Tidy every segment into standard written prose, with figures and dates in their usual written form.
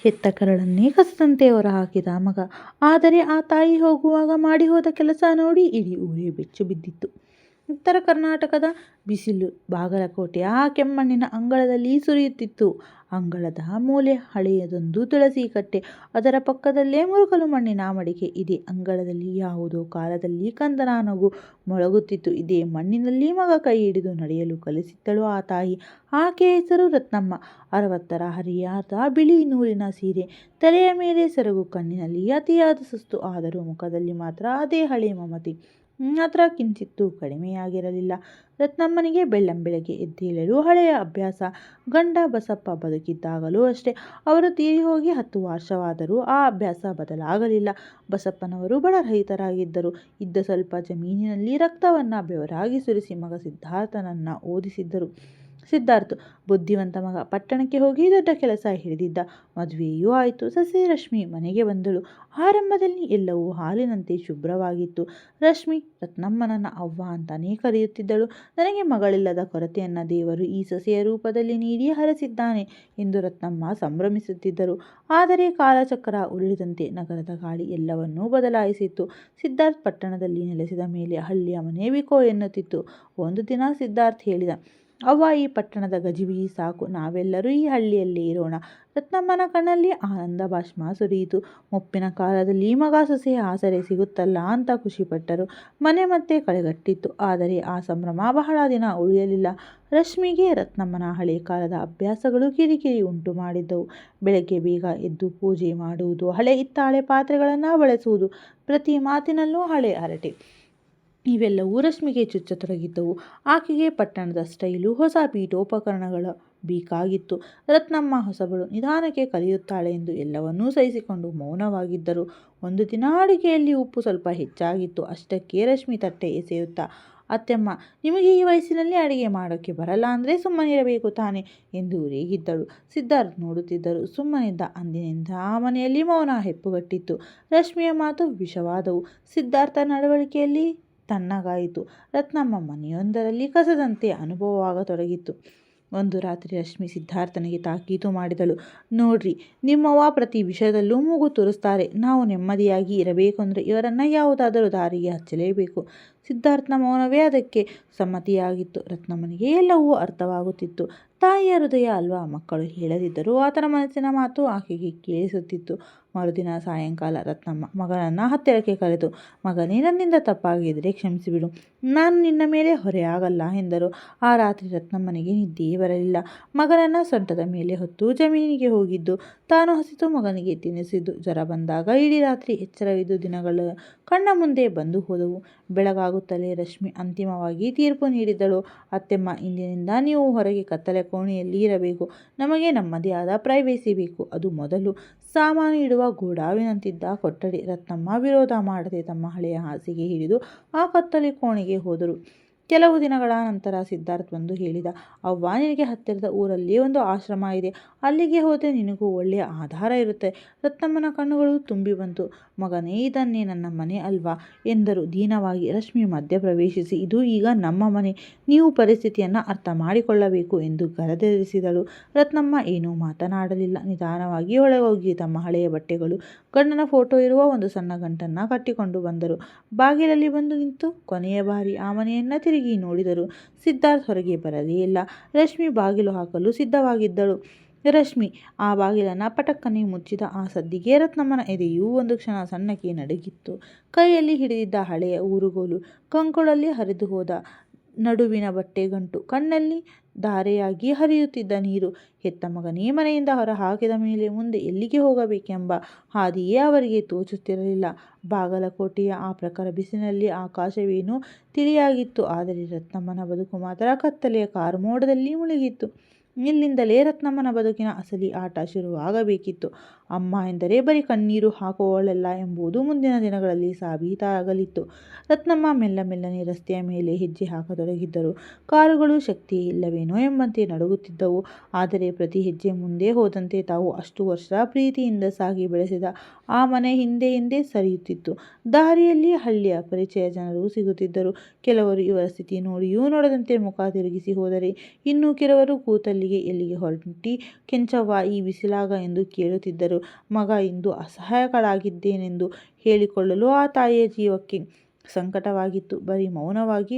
ಹೆತ್ತ ಕರಳನ್ನೇ ಕಸದಂತೆ ಹೊರಹಾಕಿದ ಮಗ. ಆದರೆ ಆ ತಾಯಿ ಹೋಗುವಾಗ ಮಾಡಿ ಹೋದ ಕೆಲಸ ನೋಡಿ ಇಡೀ ಊರೇ ಬೆಚ್ಚು ಬಿದ್ದಿತ್ತು. ಉತ್ತರ ಕರ್ನಾಟಕದ ಬಿಸಿಲು ಬಾಗಲಕೋಟೆಯ ಆ ಕೆಮ್ಮಣ್ಣಿನ ಅಂಗಳದಲ್ಲಿ ಸುರಿಯುತ್ತಿತ್ತು. ಅಂಗಳದ ಮೂಲೆ ಹಳೆಯದೊಂದು ತುಳಸಿ ಕಟ್ಟೆ, ಅದರ ಪಕ್ಕದಲ್ಲೇ ಮುರುಕಲು ಮಣ್ಣಿನ ಮಡಿಕೆ. ಇದೇ ಅಂಗಳದಲ್ಲಿ ಯಾವುದೋ ಕಾಲದಲ್ಲಿ ಕಂದನ ನಗು ಮೊಳಗುತ್ತಿತ್ತು. ಇದೇ ಮಣ್ಣಿನಲ್ಲಿ ಮಗ ಕೈ ಹಿಡಿದು ನಡೆಯಲು ಕಲಿಸಿದ್ದಳು ಆ ತಾಯಿ. ಆಕೆಯ ಹೆಸರು ರತ್ನಮ್ಮ. 60ರ ಹರಿಯಾದ ಬಿಳಿ ನೂಲಿನ ಸೀರೆ, ತಲೆಯ ಮೇಲೆ ಸೆರಗು, ಕಣ್ಣಿನಲ್ಲಿ ಅತಿಯಾದ ಸುಸ್ತು. ಆದರೂ ಮುಖದಲ್ಲಿ ಮಾತ್ರ ಅದೇ ಹಳೆ ಮಮತೆ ಮಾತ್ರ ಕಿಂಚಿತ್ತೂ ಕಡಿಮೆಯಾಗಿರಲಿಲ್ಲ. ರತ್ನಮ್ಮನಿಗೆ ಬೆಳ್ಳಂಬೆಳಗ್ಗೆ ಎದ್ದೇಳಲು ಹಳೆಯ ಅಭ್ಯಾಸ. ಗಂಡ ಬಸಪ್ಪ ಬದುಕಿದ್ದಾಗಲೂ ಅಷ್ಟೇ. ಅವರು ತೀರಿ ಹೋಗಿ 10 ವರ್ಷವಾದರೂ ಆ ಅಭ್ಯಾಸ ಬದಲಾಗಲಿಲ್ಲ. ಬಸಪ್ಪನವರು ಬಡ ರೈತರಾಗಿದ್ದರು. ಇದ್ದ ಸ್ವಲ್ಪ ಜಮೀನಿನಲ್ಲಿ ರಕ್ತವನ್ನ ಬೆವರಾಗಿ ಸುರಿಸಿ ಮಗ ಸಿದ್ಧಾರ್ಥನನ್ನ ಓದಿಸಿದ್ದರು. ಸಿದ್ಧಾರ್ಥ್ ಬುದ್ಧಿವಂತ ಮಗ. ಪಟ್ಟಣಕ್ಕೆ ಹೋಗಿ ದೊಡ್ಡ ಕೆಲಸ ಹಿಡಿದಿದ್ದ. ಮದುವೆಯೂ ಆಯಿತು. ಸೊಸೆ ರಶ್ಮಿ ಮನೆಗೆ ಬಂದಳು. ಆರಂಭದಲ್ಲಿ ಎಲ್ಲವೂ ಹಾಲಿನಂತೆ ಶುಭ್ರವಾಗಿತ್ತು. ರಶ್ಮಿ ರತ್ನಮ್ಮನನ್ನ ಅವ್ವ ಅಂತಾನೇ ಕರೆಯುತ್ತಿದ್ದಳು. ನನಗೆ ಮಗಳಿಲ್ಲದ ಕೊರತೆಯನ್ನ ದೇವರು ಈ ಸೊಸೆಯ ರೂಪದಲ್ಲಿ ನೀಡಿ ಹರಸಿದ್ದಾನೆ ಎಂದು ರತ್ನಮ್ಮ ಸಂಭ್ರಮಿಸುತ್ತಿದ್ದರು. ಆದರೆ ಕಾಲಚಕ್ರ ಉರುಳಿದಂತೆ ನಗರದ ಗಾಳಿ ಎಲ್ಲವನ್ನೂ ಬದಲಾಯಿಸಿತ್ತು. ಸಿದ್ಧಾರ್ಥ್ ಪಟ್ಟಣದಲ್ಲಿ ನೆಲೆಸಿದ ಮೇಲೆ ಹಳ್ಳಿಯ ಮನೆ ಬಿಕೋ ಎನ್ನುತ್ತಿತ್ತು. ಒಂದು ದಿನ ಸಿದ್ಧಾರ್ಥ್ ಹೇಳಿದ, ಅವ್ವ, ಈ ಪಟ್ಟಣದ ಗಜಿಬಿಜಿ ಸಾಕು, ನಾವೆಲ್ಲರೂ ಈ ಹಳ್ಳಿಯಲ್ಲೇ ಇರೋಣ. ರತ್ನಮ್ಮನ ಕಣ್ಣಲ್ಲಿ ಆನಂದ ಬಾಷ್ಪ ಸುರಿಯಿತು. ಮುಪ್ಪಿನ ಕಾಲದಲ್ಲಿ ಮಗ ಸೊಸೆಯ ಆಸರೆ ಸಿಗುತ್ತಲ್ಲ ಅಂತ ಖುಷಿಪಟ್ಟರು. ಮನೆ ಮತ್ತೆ ಕಳೆಗಟ್ಟಿತ್ತು. ಆದರೆ ಆ ಸಂಭ್ರಮ ಬಹಳ ದಿನ ಉಳಿಯಲಿಲ್ಲ. ರಶ್ಮಿಗೆ ರತ್ನಮ್ಮನ ಹಳೆ ಕಾಲದ ಅಭ್ಯಾಸಗಳು ಕಿರಿಕಿರಿ ಉಂಟು ಮಾಡಿದ್ದವು. ಬೆಳಗ್ಗೆ ಬೇಗ ಎದ್ದು ಪೂಜೆ ಮಾಡುವುದು, ಹಳೆ ಹಿತ್ತಾಳೆ ಪಾತ್ರೆಗಳನ್ನು ಬಳಸುವುದು, ಪ್ರತಿ ಮಾತಿನಲ್ಲೂ ಹಳೆ ಹರಟೆ, ಇವೆಲ್ಲವೂ ರಶ್ಮಿಗೆ ಚುಚ್ಚತೊಡಗಿದ್ದವು. ಆಕೆಗೆ ಪಟ್ಟಣದ ಸ್ಟೈಲು, ಹೊಸ ಪೀಠೋಪಕರಣಗಳ ಬೇಕಾಗಿತ್ತು. ರತ್ನಮ್ಮ ಹೊಸಬಳು, ನಿಧಾನಕ್ಕೆ ಕಲಿಯುತ್ತಾಳೆ ಎಂದು ಎಲ್ಲವನ್ನೂ ಸಹಿಸಿಕೊಂಡು ಮೌನವಾಗಿದ್ದರು. ಒಂದು ದಿನ ಅಡುಗೆಯಲ್ಲಿ ಉಪ್ಪು ಸ್ವಲ್ಪ ಹೆಚ್ಚಾಗಿತ್ತು. ಅಷ್ಟಕ್ಕೆ ರಶ್ಮಿ ತಟ್ಟೆ ಎಸೆಯುತ್ತಾ, ಅತ್ತೆಮ್ಮ, ನಿಮಗೆ ಈ ವಯಸ್ಸಿನಲ್ಲಿ ಅಡುಗೆ ಮಾಡೋಕ್ಕೆ ಬರಲ್ಲ ಅಂದರೆ ಸುಮ್ಮನಿರಬೇಕು ತಾನೆ ಎಂದು ರೇಗಿದ್ದಳು. ಸಿದ್ಧಾರ್ಥ್ ನೋಡುತ್ತಿದ್ದರು. ಸುಮ್ಮನಿದ್ದ. ಅಂದಿನಿಂದ ಆ ಮನೆಯಲ್ಲಿ ಮೌನ ಹೆಪ್ಪುಗಟ್ಟಿತ್ತು. ರಶ್ಮಿಯ ಮಾತು ವಿಷವಾದವು. ಸಿದ್ಧಾರ್ಥ ನಡವಳಿಕೆಯಲ್ಲಿ ತಣ್ಣಗಾಯಿತು. ರತ್ನಮ್ಮ ಮನೆಯೊಂದರಲ್ಲಿ ಕಸದಂತೆ ಅನುಭವವಾಗತೊಡಗಿತ್ತು. ಒಂದು ರಾತ್ರಿ ರಶ್ಮಿ ಸಿದ್ಧಾರ್ಥನಿಗೆ ತಾಕೀತು ಮಾಡಿದಳು, ನೋಡ್ರಿ, ನಿಮ್ಮವ್ವ ಪ್ರತಿ ವಿಷಯದಲ್ಲೂ ಮೂಗು ತೂರಿಸ್ತಾರೆ. ನಾವು ನೆಮ್ಮದಿಯಾಗಿ ಇರಬೇಕೆಂದ್ರೆ ಇವರನ್ನ ಯಾವುದಾದರೂ ದಾರಿಗೆ ಹಚ್ಚಲೇಬೇಕು. ಸಿದ್ಧಾರ್ಥನ ಮೌನವೇ ಅದಕ್ಕೆ ಸಮ್ಮತಿಯಾಗಿತ್ತು. ರತ್ನಮ್ಮನಿಗೆ ಎಲ್ಲವೂ ಅರ್ಥವಾಗುತ್ತಿತ್ತು. ತಾಯಿಯ ಹೃದಯ ಅಲ್ವಾ. ಮಕ್ಕಳು ಹೇಳದಿದ್ದರೂ ಆತನ ಮನಸ್ಸಿನ ಮಾತು ಆಕೆಗೆ ಕೇಳಿಸುತ್ತಿತ್ತು. ಮರುದಿನ ಸಾಯಂಕಾಲ ರತ್ನಮ್ಮ ಮಗನನ್ನ ಹತ್ತಿರಕ್ಕೆ ಕರೆದು, ಮಗನೇ, ನನ್ನಿಂದ ತಪ್ಪಾಗಿದ್ದರೆ ಕ್ಷಮಿಸಿಬಿಡು. ನಾನು ನಿನ್ನ ಮೇಲೆ ಹೊರೆಯಾಗಲ್ಲ ಎಂದರು. ಆ ರಾತ್ರಿ ರತ್ನಮ್ಮನಿಗೆ ನಿದ್ದೆಯೇ ಬರಲಿಲ್ಲ. ಮಗನನ್ನ ಸೊಂಟದ ಮೇಲೆ ಹೊತ್ತು ಜಮೀನಿಗೆ ಹೋಗಿದ್ದು, ತಾನು ಹಸಿದು ಮಗನಿಗೆ ತಿನ್ನಿಸಿದ್ದು, ಜ್ವರ ಬಂದಾಗ ಇಡೀ ರಾತ್ರಿ ಎಚ್ಚರವಿದ್ದು ದಿನಗಳು ಕಣ್ಣ ಮುಂದೆ ಬಂದು ಹೋದವು. ಬೆಳಗಾಗುತ್ತಲೇ ರಶ್ಮಿ ಅಂತಿಮವಾಗಿ ತೀರ್ಪು ನೀಡಿದಳು. ಅತ್ತೆಮ್ಮ, ಇಂದಿನಿಂದ ನೀವು ಹೊರಗೆ ಕತ್ತಲೆ ಕೋಣೆಯಲ್ಲಿ ಇರಬೇಕು. ನಮಗೆ ನಮ್ಮದೇ ಆದ ಪ್ರೈವೇಸಿ ಬೇಕು. ಅದು ಮೊದಲು. ಸಾಮಾನು ಇಡುವ ಗೋಡಾವಿನಂತಿದ್ದ ಕೊಠಡಿ. ರತ್ನಮ್ಮ ವಿರೋಧ ಮಾಡದೆ ತಮ್ಮ ಹಳೆಯ ಹಾಸಿಗೆ ಹಿಡಿದು ಆ ಕತ್ತಲೆ ಕೋಣೆಗೆ ಹೋದರು. ಕೆಲವು ದಿನಗಳ ನಂತರ ಸಿದ್ಧಾರ್ಥ್ ಬಂದು ಹೇಳಿದ, ಅವ್ವ, ನಿನಗೆ ಹತ್ತಿರದ ಊರಲ್ಲಿ ಒಂದು ಆಶ್ರಮ ಇದೆ. ಅಲ್ಲಿಗೆ ಹೋದರೆ ನಿನಗೂ ಒಳ್ಳೆಯ ಆಧಾರ ಇರುತ್ತೆ. ರತ್ನಮ್ಮನ ಕಣ್ಣುಗಳು ತುಂಬಿ ಬಂತು. ಮಗನೇ, ಇದನ್ನೇ ನನ್ನ ಮನೆ ಅಲ್ವಾ ಎಂದರು ದೀನವಾಗಿ. ರಶ್ಮಿ ಮಧ್ಯ ಪ್ರವೇಶಿಸಿ, ಇದು ಈಗ ನಮ್ಮ ಮನೆ. ನೀವು ಪರಿಸ್ಥಿತಿಯನ್ನು ಅರ್ಥ ಮಾಡಿಕೊಳ್ಳಬೇಕು ಎಂದು ಗದರಿಸಿದಳು. ರತ್ನಮ್ಮ ಏನೂ ಮಾತನಾಡಲಿಲ್ಲ. ನಿಧಾನವಾಗಿ ಒಳಗೋಗಿ ತಮ್ಮ ಹಳೆಯ ಬಟ್ಟೆಗಳು, ಗಂಡನ ಫೋಟೋ ಇರುವ ಒಂದು ಸಣ್ಣ ಗಂಟನ್ನು ಕಟ್ಟಿಕೊಂಡು ಬಂದರು. ಬಾಗಿಲಲ್ಲಿ ಬಂದು ನಿಂತು ಕೊನೆಯ ಬಾರಿ ಆ ಮನೆಯನ್ನು ತಿರುಗಿ ನೋಡಿದರು. ಸಿದ್ಧಾರ್ಥ್ ಹೊರಗೆ ಬರಲೇ ಇಲ್ಲ. ರಶ್ಮಿ ಬಾಗಿಲು ಹಾಕಲು ಸಿದ್ಧವಾಗಿದ್ದಳು. ರಶ್ಮಿ ಆ ಬಾಗಿಲನ್ನು ಪಟಕ್ಕನೆ ಮುಚ್ಚಿದ ಆ ಸದ್ದಿಗೆ ರತ್ನಮ್ಮನ ಎದೆಯೂ ಒಂದು ಕ್ಷಣ ಸಣ್ಣಕ್ಕೆ ನಡುಗಿತ್ತು. ಕೈಯಲ್ಲಿ ಹಿಡಿದಿದ್ದ ಹಳೆಯ ಊರುಗೋಲು, ಕಂಕುಳಲ್ಲಿ ಹರಿದು ಹೋದ ನಡುವಿನ ಬಟ್ಟೆ ಗಂಟು, ಕಣ್ಣಲ್ಲಿ ಧಾರೆಯಾಗಿ ಹರಿಯುತ್ತಿದ್ದ ನೀರು. ಹೆತ್ತ ಮಗನೇ ಮನೆಯಿಂದ ಹೊರ ಹಾಕಿದ ಮೇಲೆ ಮುಂದೆ ಎಲ್ಲಿಗೆ ಹೋಗಬೇಕೆಂಬ ಹಾದಿಯೇ ಅವರಿಗೆ ತೋಚುತ್ತಿರಲಿಲ್ಲ. ಬಾಗಲಕೋಟೆಯ ಆ ಪ್ರಖರ ಬಿಸಿಲಿನಲ್ಲಿ ಆಕಾಶವೇನೋ ತಿಳಿಯಾಗಿತ್ತು. ಆದರೆ ರತ್ನಮ್ಮನ ಬದುಕು ಮಾತ್ರ ಕತ್ತಲೆಯ ಕಾರ್ಮೋಡದಲ್ಲಿ ಮುಳುಗಿತ್ತು. ಇಲ್ಲಿಂದಲೇ ರತ್ನಮ್ಮನ ಬದುಕಿನ ಅಸಲಿ ಆಟ ಶುರುವಾಗಬೇಕಿತ್ತು. ಅಮ್ಮ ಎಂದರೆ ಬರೀ ಕಣ್ಣೀರು ಹಾಕುವವಳಲ್ಲ ಎಂಬುದು ಮುಂದಿನ ದಿನಗಳಲ್ಲಿ ಸಾಬೀತಾಗಲಿತ್ತು. ರತ್ನಮ್ಮ ಮೆಲ್ಲನೆ ರಸ್ತೆಯ ಮೇಲೆ ಹೆಜ್ಜೆ ಹಾಕತೊಡಗಿದ್ದರು. ಕಾರುಗಳು ಶಕ್ತಿಯೇ ಇಲ್ಲವೇನೋ ಎಂಬಂತೆ ನಡುಗುತ್ತಿದ್ದವು. ಆದರೆ ಪ್ರತಿ ಹೆಜ್ಜೆ ಮುಂದೆ ಹೋದಂತೆ ತಾವು ಅಷ್ಟು ವರ್ಷ ಪ್ರೀತಿಯಿಂದ ಸಾಕಿ ಬೆಳೆಸಿದ ಆ ಮನೆ ಹಿಂದೆ ಸರಿಯುತ್ತಿತ್ತು. ದಾರಿಯಲ್ಲಿ ಹಳ್ಳಿಯ ಪರಿಚಯ ಜನರು ಸಿಗುತ್ತಿದ್ದರು. ಕೆಲವರು ಇವರ ಸ್ಥಿತಿ ನೋಡಿಯೂ ನೋಡದಂತೆ ಮುಖ ತಿರುಗಿಸಿ ಹೋದರೆ, ಇನ್ನು ಕೆಲವರು ಕೂತಲ್ಲಿ ಎಲ್ಲಿಗೆ ಹೊರಟಿ ಕೆಂಚವ್ವ ಈ ಬಿಸಿಲಾಗ ಎಂದು ಕೇಳುತ್ತಿದ್ದರು. ಮಗ ಇಂದು ಅಸಹಾಯಕಳಾಗಿದ್ದೇನೆಂದು ಹೇಳಿಕೊಳ್ಳಲು ಆ ತಾಯಿಯ ಜೀವಕ್ಕೆ ಸಂಕಟವಾಗಿತ್ತು. ಬರೀ ಮೌನವಾಗಿ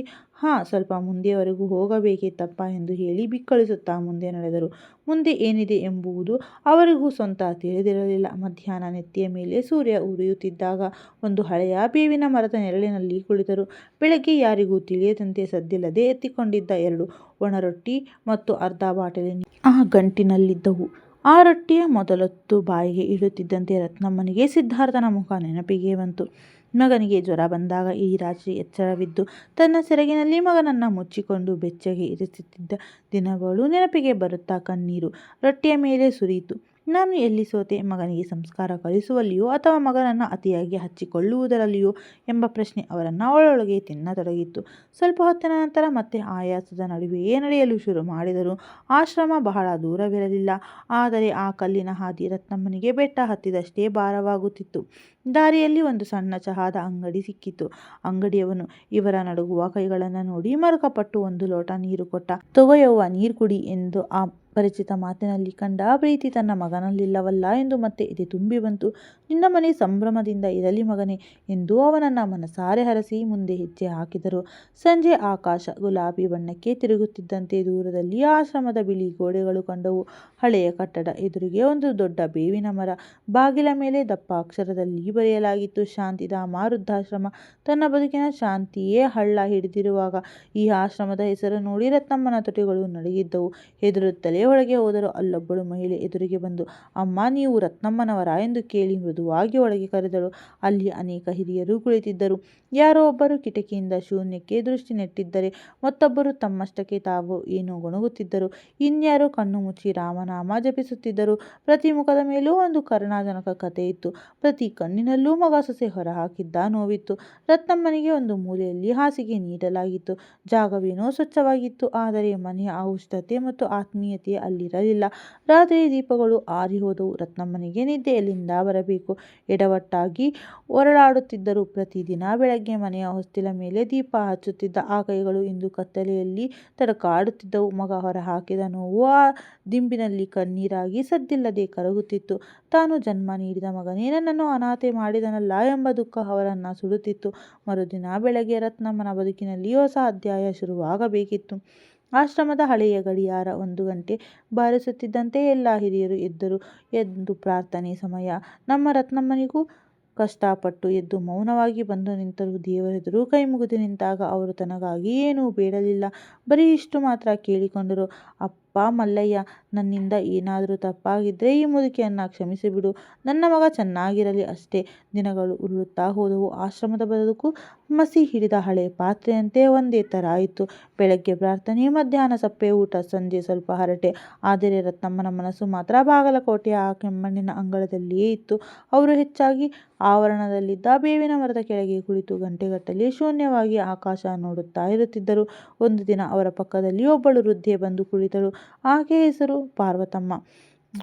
ಸ್ವಲ್ಪ ಮುಂದೆವರೆಗೂ ಹೋಗಬೇಕಿತ್ತಪ್ಪ ಎಂದು ಹೇಳಿ ಬಿಕ್ಕಳಿಸುತ್ತಾ ಮುಂದೆ ನಡೆದರು. ಮುಂದೆ ಏನಿದೆ ಎಂಬುದು ಅವರಿಗೂ ಸ್ವಂತ ತಿಳಿದಿರಲಿಲ್ಲ. ಮಧ್ಯಾಹ್ನ ನೆತ್ತಿಯ ಮೇಲೆ ಸೂರ್ಯ ಉರಿಯುತ್ತಿದ್ದಾಗ ಒಂದು ಹಳೆಯ ಬೇವಿನ ಮರದ ನೆರಳಿನಲ್ಲಿ ಕುಳಿತರು. ಬೆಳಗ್ಗೆ ಯಾರಿಗೂ ತಿಳಿಯದಂತೆ ಸದ್ದಿಲ್ಲದೆ ಎತ್ತಿಕೊಂಡಿದ್ದ 2 ಒಣರೊಟ್ಟಿ ಮತ್ತು ಅರ್ಧ ಬಾಟಲಿ ಆ ಗಂಟಿನಲ್ಲಿದ್ದವು. ಆ ರೊಟ್ಟಿಯ ಮೊದಲೊತ್ತು ಬಾಯಿಗೆ ಇಡುತ್ತಿದ್ದಂತೆ ರತ್ನಮ್ಮನಿಗೆ ಸಿದ್ಧಾರ್ಥನ ಮುಖ ನೆನಪಿಗೆ ಬಂತು. ಮಗನಿಗೆ ಜ್ವರ ಬಂದಾಗ ಇಡೀ ರಾತ್ರಿ ಎಚ್ಚರವಿದ್ದು ತನ್ನ ಸೆರಗಿನಲ್ಲಿ ಮಗನನ್ನ ಮುಚ್ಚಿಕೊಂಡು ಬೆಚ್ಚಗೆ ಇರಿಸುತ್ತಿದ್ದ ದಿನಗಳು ನೆನಪಿಗೆ ಬರುತ್ತಾ ಕಣ್ಣೀರು ರೊಟ್ಟಿಯ ಮೇಲೆ ಸುರಿಯಿತು. ನಾನು ಎಲ್ಲಿ ಸೋತೆ? ಮಗನಿಗೆ ಸಂಸ್ಕಾರ ಕಲಿಸುವಲ್ಲಿಯೋ ಅಥವಾ ಮಗನನ್ನು ಅತಿಯಾಗಿ ಹಚ್ಚಿಕೊಳ್ಳುವುದರಲ್ಲಿಯೋ ಎಂಬ ಪ್ರಶ್ನೆ ಅವರನ್ನು ಒಳೊಳಗೆ ತಿನ್ನತೊಡಗಿತ್ತು. ಸ್ವಲ್ಪ ಹೊತ್ತಿನ ನಂತರ ಮತ್ತೆ ಆಯಾಸದ ನಡುವೆಯೇ ನಡೆಯಲು ಶುರು ಮಾಡಿದರು. ಆಶ್ರಮ ಬಹಳ ದೂರವಿರಲಿಲ್ಲ. ಆದರೆ ಆ ಕಲ್ಲಿನ ಹಾದಿ ರತ್ನಮ್ಮನಿಗೆ ಬೆಟ್ಟ ಹತ್ತಿದಷ್ಟೇ ಭಾರವಾಗುತ್ತಿತ್ತು. ದಾರಿಯಲ್ಲಿ ಒಂದು ಸಣ್ಣ ಚಹಾದ ಅಂಗಡಿ ಸಿಕ್ಕಿತು. ಅಂಗಡಿಯವನು ಇವರ ನಡುಗುವ ಕೈಗಳನ್ನು ನೋಡಿ ಮರುಕಪಟ್ಟು 1 ಲೋಟ ನೀರು ಕೊಟ್ಟ. "ತಗೊಯವ್ವ, ನೀರು ಕುಡಿ" ಎಂದು ಆ ಪರಿಚಿತ ಮಾತಿನಲ್ಲಿ ಕಂಡ ಪ್ರೀತಿ ತನ್ನ ಮಗನಲ್ಲಿಲ್ಲವಲ್ಲ ಎಂದು ಮತ್ತೆ ಎದೆ ತುಂಬಿ ಬಂತು. "ನಿನ್ನ ಮನೆ ಸಂಭ್ರಮದಿಂದ ಇರಲಿ ಮಗನೇ" ಎಂದು ಅವನನ್ನ ಮನಸಾರೆ ಹರಸಿ ಮುಂದೆ ಹೆಜ್ಜೆ ಹಾಕಿದರು. ಸಂಜೆ ಆಕಾಶ ಗುಲಾಬಿ ಬಣ್ಣಕ್ಕೆ ತಿರುಗುತ್ತಿದ್ದಂತೆ ದೂರದಲ್ಲಿ ಆಶ್ರಮದ ಬಿಳಿ ಗೋಡೆಗಳು ಕಂಡವು. ಹಳೆಯ ಕಟ್ಟಡ ಎದುರಿಗೆ ಒಂದು ದೊಡ್ಡ ಬೇವಿನ ಮರ. ಬಾಗಿಲ ಮೇಲೆ ದಪ್ಪ ಅಕ್ಷರದಲ್ಲಿ ಬರೆಯಲಾಗಿತ್ತು, ಶಾಂತಿಧಾಮ ವೃದ್ಧಾಶ್ರಮ. ತನ್ನ ಬದುಕಿನ ಶಾಂತಿಯೇ ಹಳ್ಳ ಹಿಡಿದಿರುವಾಗ ಈ ಆಶ್ರಮದ ಹೆಸರು ನೋಡಿ ರತ್ನಮ್ಮನ ತುಟಿಗಳು ನಡುಗಿದ್ದವು. ಹೆದರುತ್ತಲೇ ಒಳಗೆ ಹೋದರು. ಅಲ್ಲೊಬ್ಬಳು ಮಹಿಳೆ ಎದುರಿಗೆ ಬಂದು, "ಅಮ್ಮ, ನೀವು ರತ್ನಮ್ಮನವರಾ" ಎಂದು ಕೇಳಿ ಮೃದುವಾಗಿ ಒಳಗೆ ಕರೆದಳು. ಅಲ್ಲಿ ಅನೇಕ ಹಿರಿಯರು ಕುಳಿತಿದ್ದರು. ಯಾರೋ ಒಬ್ಬರು ಕಿಟಕಿಯಿಂದ ಶೂನ್ಯಕ್ಕೆ ದೃಷ್ಟಿ ನೆಟ್ಟಿದ್ದರೆ ಮತ್ತೊಬ್ಬರು ತಮ್ಮಷ್ಟಕ್ಕೆ ತಾವು ಏನೋ ಗೊಣಗುತ್ತಿದ್ದರು. ಇನ್ಯಾರೋ ಕಣ್ಣು ಮುಚ್ಚಿ ರಾಮನಾಮ ಜಪಿಸುತ್ತಿದ್ದರು. ಪ್ರತಿ ಮುಖದ ಮೇಲೂ ಒಂದು ಕರುಣಾಜನಕ ಕಥೆ ಇತ್ತು. ಪ್ರತಿ ಕಣ್ಣಿನಲ್ಲೂ ಮಗ ಸೊಸೆ ಹೊರಹಾಕಿದ್ದ ನೋವಿತ್ತು. ರತ್ನಮ್ಮನಿಗೆ ಒಂದು ಮೂಲೆಯಲ್ಲಿ ಹಾಸಿಗೆ ನೀಡಲಾಗಿತ್ತು. ಜಾಗವೇನೋ ಸ್ವಚ್ಛವಾಗಿತ್ತು. ಆದರೆ ಮನೆಯ ಆ ಉಷ್ಣತೆ ಮತ್ತು ಆತ್ಮೀಯತೆ ಅಲ್ಲಿರಲಿಲ್ಲ. ರಾತ್ರಿ ದೀಪಗಳು ಆರಿಹೋದವು. ರತ್ನಮ್ಮನಿಗೆ ನಿದ್ದೆ ಎಲ್ಲಿಂದ ಬರಬೇಕು? ಎಡವಟ್ಟಾಗಿ ಒರಳಾಡುತ್ತಿದ್ದರು. ಪ್ರತಿದಿನ ಬೆಳಗ್ಗೆ ಮನೆಯ ಹೊಸ್ತಿಲ ಮೇಲೆ ದೀಪ ಹಚ್ಚುತ್ತಿದ್ದ ಆ ಕೈಗಳು ಇಂದು ಕತ್ತಲೆಯಲ್ಲಿ ತಡಕಾಡುತ್ತಿದ್ದವು. ಮಗ ಹೊರಹಾಕಿದ ನೋವು ಆ ದಿಂಬಿನಲ್ಲಿ ಕಣ್ಣೀರಾಗಿ ಸದ್ದಿಲ್ಲದೆ ಕರಗುತ್ತಿತ್ತು. ತಾನು ಜನ್ಮ ನೀಡಿದ ಮಗನೇ ನನ್ನನ್ನು ಅನಾಥೆ ಮಾಡಿದನಲ್ಲ ಎಂಬ ದುಃಖ ಅವರನ್ನ ಸುಡುತ್ತಿತ್ತು. ಮರುದಿನ ಬೆಳಗ್ಗೆ ರತ್ನಮ್ಮನ ಬದುಕಿನಲ್ಲಿ ಹೊಸ ಅಧ್ಯಾಯ ಶುರುವಾಗಬೇಕಿತ್ತು. ಆಶ್ರಮದ ಹಳೆಯ ಗಡಿಯಾರ 1 ಗಂಟೆ ಬಾರಿಸುತ್ತಿದ್ದಂತೆ ಎಲ್ಲ ಹಿರಿಯರು ಎದ್ದರು. ಎಂದು ಪ್ರಾರ್ಥನೆ ಸಮಯ. ನಮ್ಮ ರತ್ನಮ್ಮನಿಗೂ ಕಷ್ಟಪಟ್ಟು ಎದ್ದು ಮೌನವಾಗಿ ಬಂದು ನಿಂತರು. ದೇವರೆದುರು ಕೈ ಮುಗಿದು ನಿಂತಾಗ ಅವರು ತನಗಾಗಿ ಏನೂ ಬೇಡಲಿಲ್ಲ. ಬರೀ ಇಷ್ಟು ಮಾತ್ರ ಕೇಳಿಕೊಂಡರು: "ಅಪ್ಪ ಮಲ್ಲಯ್ಯ, ನನ್ನಿಂದ ಏನಾದರೂ ತಪ್ಪಾಗಿದ್ರೆ ಈ ಮುದುಕಿಯನ್ನ ಕ್ಷಮಿಸಿಬಿಡು. ನನ್ನ ಮಗ ಚೆನ್ನಾಗಿರಲಿ ಅಷ್ಟೇ." ದಿನಗಳು ಉರುಳುತ್ತಾ ಹೋದವು. ಆಶ್ರಮದ ಬದುಕು ಮಸಿ ಹಿಡಿದ ಹಳೆ ಪಾತ್ರೆಯಂತೆ ಒಂದೇ ಥರ ಇತ್ತು. ಬೆಳಗ್ಗೆ ಪ್ರಾರ್ಥನೆ, ಮಧ್ಯಾಹ್ನ ಸಪ್ಪೆ ಊಟ, ಸಂಜೆ ಸ್ವಲ್ಪ ಹರಟೆ. ಆದರೆ ರತ್ನಮ್ಮನ ಮನಸ್ಸು ಮಾತ್ರ ಬಾಗಲಕೋಟೆಯ ಆ ಕೆಮ್ಮಣ್ಣಿನ ಅಂಗಳದಲ್ಲಿಯೇ ಇತ್ತು. ಅವರು ಹೆಚ್ಚಾಗಿ ಆವರಣದಲ್ಲಿದ್ದ ಬೇವಿನ ಮರದ ಕೆಳಗೆ ಕುಳಿತು ಗಂಟೆಗಟ್ಟಲೆ ಶೂನ್ಯವಾಗಿ ಆಕಾಶ ನೋಡುತ್ತಾ ಇರುತ್ತಿದ್ದರು. ಒಂದು ದಿನ ಅವರ ಪಕ್ಕದಲ್ಲಿ ಒಬ್ಬಳು ವೃದ್ಧೆ ಬಂದು ಕುಳಿತಳು. ಆಕೆಯ ಹೆಸರು ಪಾರ್ವತಮ್ಮ.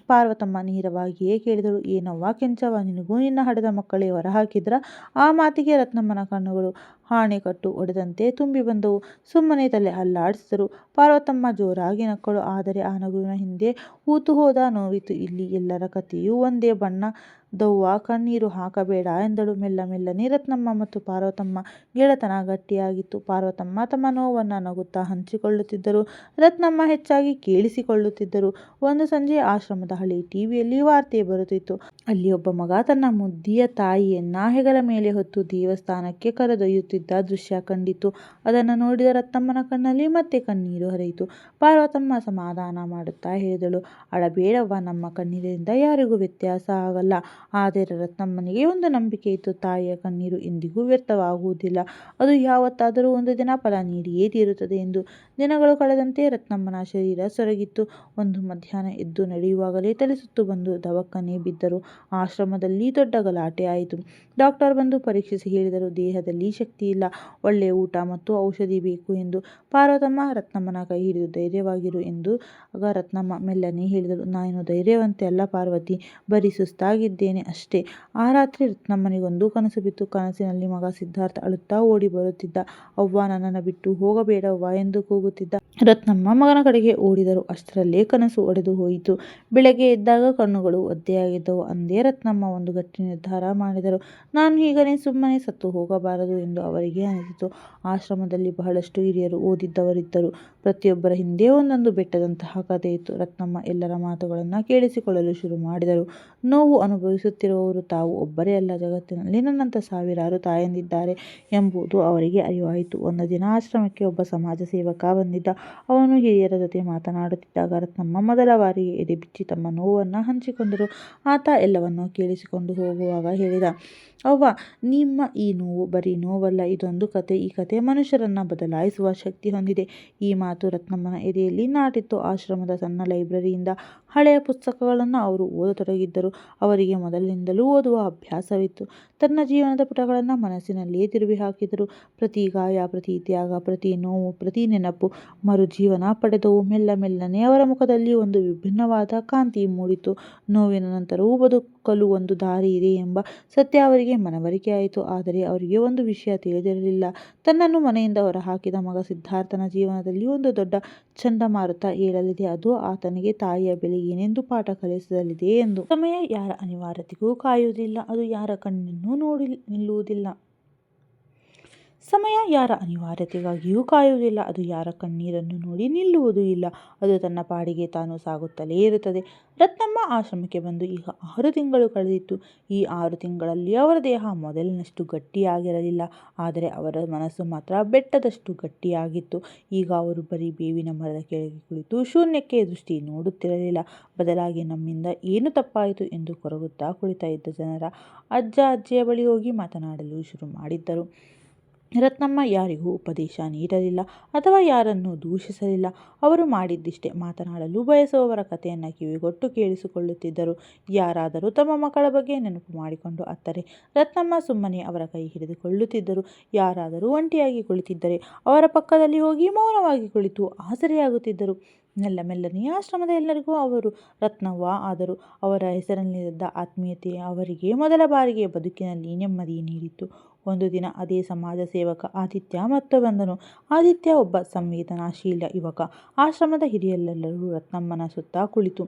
ಪಾರ್ವತಮ್ಮ ನೇರವಾಗಿಯೇ ಕೇಳಿದಳು: "ಏನವ್ವ ಕೆಂಚವ್ವ, ನಿನಗೂ ನಿನ್ನ ಹಡೆದ ಮಕ್ಕಳೇ ಹೊರಹಾಕಿದ್ರಾ?" ಆ ಮಾತಿಗೆ ರತ್ನಮ್ಮನ ಕಣ್ಣುಗಳು ಆಣೆಕಟ್ಟು ಒಡೆದಂತೆ ತುಂಬಿ ಬಂದವು. ಸುಮ್ಮನೆ ತಲೆ ಅಲ್ಲಾಡಿಸಿದರು. ಪಾರ್ವತಮ್ಮ ಜೋರಾಗಿ ನಕ್ಕಳು. ಆದರೆ ಆ ನಗುವಿನ ಹಿಂದೆ ಹೂತುಹೋದ ನೋವಿತ್ತು. "ಇಲ್ಲಿ ಎಲ್ಲರ ಕಥೆಯೂ ಒಂದೇ ಬಣ್ಣದವ್ವ, ಕಣ್ಣೀರು ಹಾಕಬೇಡ" ಎಂದಳು. ಮೆಲ್ಲನೆ ರತ್ನಮ್ಮ ಮತ್ತು ಪಾರ್ವತಮ್ಮ ಗೆಳೆತನ ಗಟ್ಟಿಯಾಗಿತ್ತು. ಪಾರ್ವತಮ್ಮ ತಮ್ಮ ನೋವನ್ನು ನಗುತ್ತಾ ಹಂಚಿಕೊಳ್ಳುತ್ತಿದ್ದರು. ರತ್ನಮ್ಮ ಹೆಚ್ಚಾಗಿ ಕೇಳಿಸಿಕೊಳ್ಳುತ್ತಿದ್ದರು. ಒಂದು ಸಂಜೆ ಆಶ್ರಮದ ಹಳೆ ಟಿವಿಯಲ್ಲಿ ವಾರ್ತೆ ಬರುತ್ತಿತ್ತು. ಅಲ್ಲಿ ಒಬ್ಬ ಮಗ ತನ್ನ ಮುದ್ದಿಯ ತಾಯಿಯನ್ನ ಹೆಗಲ ಮೇಲೆ ಹೊತ್ತು ದೇವಸ್ಥಾನಕ್ಕೆ ಕರೆದೊಯ್ಯುತ್ತಿದ್ದ ದೃಶ್ಯ ಕಂಡಿತು. ಅದನ್ನು ನೋಡಿದ ರತ್ನಮ್ಮನ ಕಣ್ಣಲ್ಲಿ ಮತ್ತೆ ಕಣ್ಣೀರು ಹರಿಯಿತು. ಪಾರ್ವತಮ್ಮ ಸಮಾಧಾನ ಮಾಡುತ್ತಾ ಹೇಳಿದಳು: "ಅಳಬೇಡವ್ವ, ನಮ್ಮ ಕಣ್ಣೀರಿನಿಂದ ಯಾರಿಗೂ ವ್ಯತ್ಯಾಸ ಆಗಲ್ಲ." ಆದರೆ ರತ್ನಮ್ಮನಿಗೆ ಒಂದು ನಂಬಿಕೆ ಇತ್ತು: ತಾಯಿಯ ಕಣ್ಣೀರು ಎಂದಿಗೂ ವ್ಯರ್ಥವಾಗುವುದಿಲ್ಲ. ಅದು ಯಾವತ್ತಾದರೂ ಒಂದು ದಿನ ಫಲ ನೀಡಿಯೇ ತೀರುತ್ತದೆ ಎಂದು. ದಿನಗಳು ಕಳೆದಂತೆ ರತ್ನಮ್ಮನ ಶರೀರ ಸೊರಗಿತ್ತು. ಒಂದು ಮಧ್ಯಾಹ್ನ ಎದ್ದು ನಡೆಯುವಾಗ ಹೋಗುವಾಗಲೇ ತಲೆ ಸುತ್ತು ಬಂದು ದವಕ್ಕನೆ ಬಿದ್ದರು. ಆಶ್ರಮದಲ್ಲಿ ದೊಡ್ಡ ಗಲಾಟೆ ಆಯಿತು. ಡಾಕ್ಟರ್ ಬಂದು ಪರೀಕ್ಷಿಸಿ ಹೇಳಿದರು, ದೇಹದಲ್ಲಿ ಶಕ್ತಿ ಇಲ್ಲ, ಒಳ್ಳೆಯ ಊಟ ಮತ್ತು ಔಷಧಿ ಬೇಕು ಎಂದು. ಪಾರ್ವತಮ್ಮ ರತ್ನಮ್ಮನ ಕೈ ಹಿಡಿದು ಧೈರ್ಯವಾಗಿರು ಎಂದು ಆಗ ರತ್ನಮ್ಮ ಮೆಲ್ಲನೆ ಹೇಳಿದಳು. ನಾನು ಧೈರ್ಯವಂತೆ ಅಲ್ಲ ಪಾರ್ವತಿ, ಬರೀ ಸುಸ್ತಾಗಿದ್ದೇನೆ ಅಷ್ಟೇ. ಆ ರಾತ್ರಿ ರತ್ನಮ್ಮನಿಗೊಂದು ಕನಸು ಬಿತ್ತು. ಕನಸಿನಲ್ಲಿ ಮಗ ಸಿದ್ಧಾರ್ಥ ಅಳುತ್ತಾ ಓಡಿ ಬರುತ್ತಿದ್ದ. ಅವ್ವ, ನನ್ನನ್ನು ಬಿಟ್ಟು ಹೋಗಬೇಡವ್ವ ಎಂದು ಕೂಗುತ್ತಿದ್ದ. ರತ್ನಮ್ಮ ಮಗನ ಕಡೆಗೆ ಓಡಿದರು. ಅಷ್ಟರಲ್ಲೇ ಕನಸು ಒಡೆದು ಹೋಯಿತು. ಬೆಳಗ್ಗೆ ಎದ್ದಾಗ ಕಣ್ಣುಗಳು ಒದ್ದೆಯಾಗಿದ್ದವು. ಅಂದೇ ರತ್ನಮ್ಮ ಒಂದು ಗಟ್ಟಿ ನಿರ್ಧಾರ ಮಾಡಿದರು. ನಾನು ಹೀಗನೇ ಸುಮ್ಮನೆ ಸತ್ತು ಹೋಗಬಾರದು ಎಂದು ಅವರಿಗೆ ಅನಿಸಿತು. ಆಶ್ರಮದಲ್ಲಿ ಬಹಳಷ್ಟು ಹಿರಿಯರು, ಓದಿದ್ದವರಿದ್ದರು. ಪ್ರತಿಯೊಬ್ಬರ ಹಿಂದೆ ಒಂದೊಂದು ಬೆಟ್ಟದಂತಹ ಕಥೆ ಇತ್ತು. ರತ್ನಮ್ಮ ಎಲ್ಲರ ಮಾತುಗಳನ್ನು ಕೇಳಿಸಿಕೊಳ್ಳಲು ಶುರು ಮಾಡಿದರು. ನೋವು ಅನುಭವಿಸುತ್ತಿರುವವರು ತಾವು ಒಬ್ಬರೇ ಅಲ್ಲ, ಜಗತ್ತಿನಲ್ಲಿ ನನ್ನಂಥ ಸಾವಿರಾರು ತಾಯಂದಿದ್ದಾರೆ ಎಂಬುದು ಅವರಿಗೆ ಅರಿವಾಯಿತು. ಒಂದು ದಿನ ಆಶ್ರಮಕ್ಕೆ ಒಬ್ಬ ಸಮಾಜ ಸೇವಕ ಬಂದಿದ್ದ. ಅವನು ಹಿರಿಯರ ಜೊತೆ ಮಾತನಾಡುತ್ತಿದ್ದಾಗ ರತ್ನಮ್ಮ ಮೊದಲ ಬಾರಿಗೆ ಎದೆ ಬಿಚ್ಚಿ ತಮ್ಮ ನೋವನ್ನು ಹಂಚಿಕೊಂಡರು. ಆತ ಎಲ್ಲವನ್ನೂ ಕೇಳಿಸಿಕೊಂಡು ಹೋಗುವಾಗ ಹೇಳಿದ, ಅವ್ವ, ನಿಮ್ಮ ಈ ನೋವು ಬರೀ ನೋವಲ್ಲ, ಇದೊಂದು ಕತೆ. ಈ ಕತೆ ಮನುಷ್ಯರನ್ನು ಬದಲಾಯಿಸುವ ಶಕ್ತಿ ಹೊಂದಿದೆ. ಈ ಮಾತು ರತ್ನಮ್ಮನ ಎದೆಯಲ್ಲಿ ನಾಟಿತ್ತು. ಆಶ್ರಮದ ಸಣ್ಣ ಲೈಬ್ರರಿಯಿಂದ ಹಳೆಯ ಪುಸ್ತಕಗಳನ್ನು ಅವರು ಓದತೊಡಗಿದ್ದರು. ಅವರಿಗೆ ಮೊದಲಿನಿಂದಲೂ ಓದುವ ಅಭ್ಯಾಸವಿತ್ತು. ತನ್ನ ಜೀವನದ ಪುಟಗಳನ್ನು ಮನಸ್ಸಿನಲ್ಲಿಯೇ ತಿರುವಿ ಹಾಕಿದರು. ಪ್ರತಿ ಗಾಯ, ಪ್ರತಿ ತ್ಯಾಗ, ಪ್ರತಿ ನೋವು, ಪ್ರತಿ ನೆನಪು ಮರುಜೀವನ ಪಡೆದವು. ಮೆಲ್ಲನೆ ಅವರ ಮುಖದಲ್ಲಿ ಒಂದು ವಿಭಿನ್ನವಾದ ಕಾಂತಿ ಮೂಡಿತು. ನೋವಿನ ನಂತರವೂ ಬದುಕಲು ಒಂದು ದಾರಿ ಇದೆ ಎಂಬ ಸತ್ಯ ಅವರಿಗೆ ಮನವರಿಕೆಯಾಯಿತು. ಆದರೆ ಅವರಿಗೆ ಒಂದು ವಿಷಯ ತಿಳಿದಿರಲಿಲ್ಲ. ತನ್ನನ್ನು ಮನೆಯಿಂದ ಹೊರಹಾಕಿದ ಮಗ ಸಿದ್ಧಾರ್ಥನ ಜೀವನದಲ್ಲಿ ಒಂದು ದೊಡ್ಡ ಚಂಡಮಾರುತ ಏಳಲಿದೆ. ಅದು ಆತನಿಗೆ ತಾಯಿಯ ಬೆಲೆ ಏನೆಂದು ಪಾಠ ಕಲಿಸಲಿದೆ ಎಂದು. ಸಮಯ ಯಾರ ಅನಿವಾರ್ಯತೆಗೂ ಕಾಯುವುದಿಲ್ಲ, ಅದು ಯಾರ ಕಣ್ಣನ್ನು ನೋಡಿ ನಿಲ್ಲುವುದಿಲ್ಲ. ಸಮಯ ಯಾರ ಅನಿವಾರ್ಯತೆಗಾಗಿಯೂ ಕಾಯುವುದಿಲ್ಲ, ಅದು ಯಾರ ಕಣ್ಣೀರನ್ನು ನೋಡಿ ನಿಲ್ಲುವುದೂ ಇಲ್ಲ. ಅದು ತನ್ನ ಪಾಡಿಗೆ ತಾನು ಸಾಗುತ್ತಲೇ ಇರುತ್ತದೆ. ರತ್ನಮ್ಮ ಆಶ್ರಮಕ್ಕೆ ಬಂದು ಈಗ 6 ತಿಂಗಳು ಕಳೆದಿತ್ತು. ಈ 6 ತಿಂಗಳಲ್ಲಿ ಅವರ ದೇಹ ಮೊದಲಿನಷ್ಟು ಗಟ್ಟಿಯಾಗಿರಲಿಲ್ಲ, ಆದರೆ ಅವರ ಮನಸ್ಸು ಮಾತ್ರ ಬೆಟ್ಟದಷ್ಟು ಗಟ್ಟಿಯಾಗಿತ್ತು. ಈಗ ಅವರು ಬರೀ ಬೇವಿನ ಮರದ ಕೆಳಗೆ ಕುಳಿತು ಶೂನ್ಯಕ್ಕೆ ದೃಷ್ಟಿ ನೋಡುತ್ತಿರಲಿಲ್ಲ. ಬದಲಾಗಿ ನಮ್ಮಿಂದ ಏನು ತಪ್ಪಾಯಿತು ಎಂದು ಕೊರಗುತ್ತಾ ಕುಳಿತ ಇದ್ದ ಜನರ ಅಜ್ಜ ಅಜ್ಜಿಯ ಬಳಿ ಹೋಗಿ ಮಾತನಾಡಲು ಶುರು ಮಾಡಿದ್ದರು. ರತ್ನಮ್ಮ ಯಾರಿಗೂ ಉಪದೇಶ ನೀಡಲಿಲ್ಲ ಅಥವಾ ಯಾರನ್ನೂ ದೂಷಿಸಲಿಲ್ಲ. ಅವರು ಮಾಡಿದ್ದಿಷ್ಟೇ, ಮಾತನಾಡಲು ಬಯಸುವವರ ಕಥೆಯನ್ನು ಕಿವಿಗೊಟ್ಟು ಕೇಳಿಸಿಕೊಳ್ಳುತ್ತಿದ್ದರು. ಯಾರಾದರೂ ತಮ್ಮ ಮಕ್ಕಳ ಬಗ್ಗೆ ನೆನಪು ಮಾಡಿಕೊಂಡು ಅತ್ತರೆ ರತ್ನಮ್ಮ ಸುಮ್ಮನೆ ಅವರ ಕೈ ಹಿಡಿದುಕೊಳ್ಳುತ್ತಿದ್ದರು. ಯಾರಾದರೂ ಒಂಟಿಯಾಗಿ ಕುಳಿತಿದ್ದರೆ ಅವರ ಪಕ್ಕದಲ್ಲಿ ಹೋಗಿ ಮೌನವಾಗಿ ಕುಳಿತು ಆಸರೆಯಾಗುತ್ತಿದ್ದರು. ಮೆಲ್ಲನೆ ಆಶ್ರಮದ ಎಲ್ಲರಿಗೂ ಅವರು ರತ್ನವ್ವ ಆದರು. ಅವರ ಹೆಸರಿನಲ್ಲಿದ್ದ ಆತ್ಮೀಯತೆ ಅವರಿಗೆ ಮೊದಲ ಬಾರಿಗೆ ಬದುಕಿನಲ್ಲಿ ನೆಮ್ಮದಿ ನೀಡಿತು. ಒಂದು ದಿನ ಅದೇ ಸಮಾಜ ಸೇವಕ ಆದಿತ್ಯ ಮತ್ತೆ ಬಂದನು. ಆದಿತ್ಯ ಒಬ್ಬ ಸಂವೇದನಾಶೀಲ ಯುವಕ. ಆಶ್ರಮದ ಹಿರಿಯರೆಲ್ಲರೂ ರತ್ನಮ್ಮನ ಸುತ್ತ ಕುಳಿತು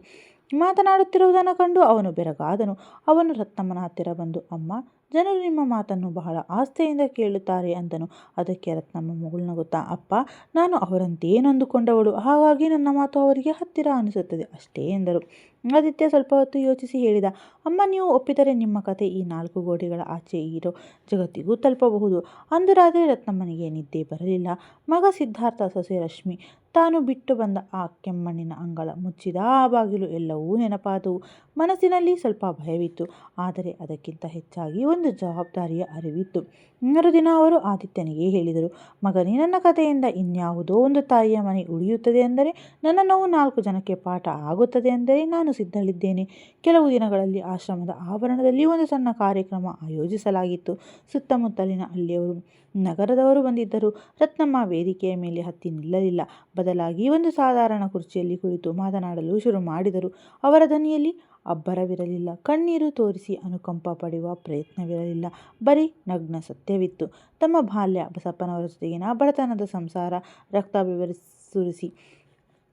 ಮಾತನಾಡುತ್ತಿರುವುದನ್ನು ಕಂಡು ಅವನು ಬೆರಗಾದನು. ಅವನು ರತ್ನಮ್ಮನ ಹತ್ತಿರ ಬಂದು, ಅಮ್ಮ, ಜನರು ನಿಮ್ಮ ಮಾತನ್ನು ಬಹಳ ಆಸ್ಥೆಯಿಂದ ಕೇಳುತ್ತಾರೆ ಅಂದನು. ಅದಕ್ಕೆ ರತ್ನಮ್ಮ ಮುಗುಳ್ನಗುತ್ತಾ, ಅಪ್ಪ, ನಾನು ಅವರಂತೆಯೇ ನೊಂದುಕೊಂಡವಳು, ಹಾಗಾಗಿ ನನ್ನ ಮಾತು ಅವರಿಗೆ ಹತ್ತಿರ ಅನಿಸುತ್ತದೆ ಅಷ್ಟೇ ಎಂದರು. ಆದಿತ್ಯ ಸ್ವಲ್ಪ ಹೊತ್ತು ಯೋಚಿಸಿ ಹೇಳಿದ, ಅಮ್ಮ, ನೀವು ಒಪ್ಪಿದರೆ ನಿಮ್ಮ ಕತೆ ಈ 4 ಗೋಡೆಗಳ ಆಚೆ ಇರೋ ಜಗತ್ತಿಗೂ ತಲುಪಬಹುದು. ಅಂದು ರಾತ್ರಿ ರತ್ನಮ್ಮನಿಗೆ ನಿದ್ದೆ ಬರಲಿಲ್ಲ. ಮಗ ಸಿದ್ಧಾರ್ಥ, ಸೊಸೆ ರಶ್ಮಿ, ತಾನು ಬಿಟ್ಟು ಬಂದ ಆ ಕೆಮ್ಮಣ್ಣಿನ ಅಂಗಳ, ಮುಚ್ಚಿದ ಆ ಬಾಗಿಲು ಎಲ್ಲವೂ ನೆನಪಾದವು. ಮನಸ್ಸಿನಲ್ಲಿ ಸ್ವಲ್ಪ ಭಯವಿತ್ತು, ಆದರೆ ಅದಕ್ಕಿಂತ ಹೆಚ್ಚಾಗಿ ಒಂದು ಜವಾಬ್ದಾರಿಯ ಅರಿವಿತ್ತು. ಮರುದಿನ ಅವರು ಆದಿತ್ಯನಿಗೆ ಹೇಳಿದರು, ಮಗನೇ, ನನ್ನ ಕಥೆಯಿಂದ ಇನ್ಯಾವುದೋ ಒಂದು ತಾಯಿಯ ಮನೆ ಉಳಿಯುತ್ತದೆ ಎಂದರೆ, ನನ್ನ ನೋವು 4 ಜನಕ್ಕೆ ಪಾಠ ಆಗುತ್ತದೆ ಎಂದರೆ ನಾನು ಸಿದ್ಧಳಿದ್ದೇನೆ. ಕೆಲವು ದಿನಗಳಲ್ಲಿ ಆಶ್ರಮದ ಆವರಣದಲ್ಲಿ ಒಂದು ಸಣ್ಣ ಕಾರ್ಯಕ್ರಮ ಆಯೋಜಿಸಲಾಗಿತ್ತು. ಸುತ್ತಮುತ್ತಲಿನ ಹಳ್ಳಿಯವರು, ನಗರದವರು ಬಂದಿದ್ದರು. ರತ್ನಮ್ಮ ವೇದಿಕೆಯ ಮೇಲೆ ಹತ್ತಿ ನಿಲ್ಲಲಿಲ್ಲ. ಬದಲಾಗಿ ಒಂದು ಸಾಧಾರಣ ಕುರ್ಚಿಯಲ್ಲಿ ಕುಳಿತು ಮಾತನಾಡಲು ಶುರು ಮಾಡಿದರು. ಅವರ ಧ್ವನಿಯಲ್ಲಿ ಅಬ್ಬರವಿರಲಿಲ್ಲ, ಕಣ್ಣೀರು ತೋರಿಸಿ ಅನುಕಂಪ ಪಡೆಯುವ ಪ್ರಯತ್ನವಿರಲಿಲ್ಲ. ಬರೀ ನಗ್ನ ಸತ್ಯವಿತ್ತು. ತಮ್ಮ ಬಾಲ್ಯ, ಬಸಪ್ಪನವರ ಜೊತೆಗಿನ ಬಡತನದ ಸಂಸಾರ, ರಕ್ತ ಸುರಿಸಿ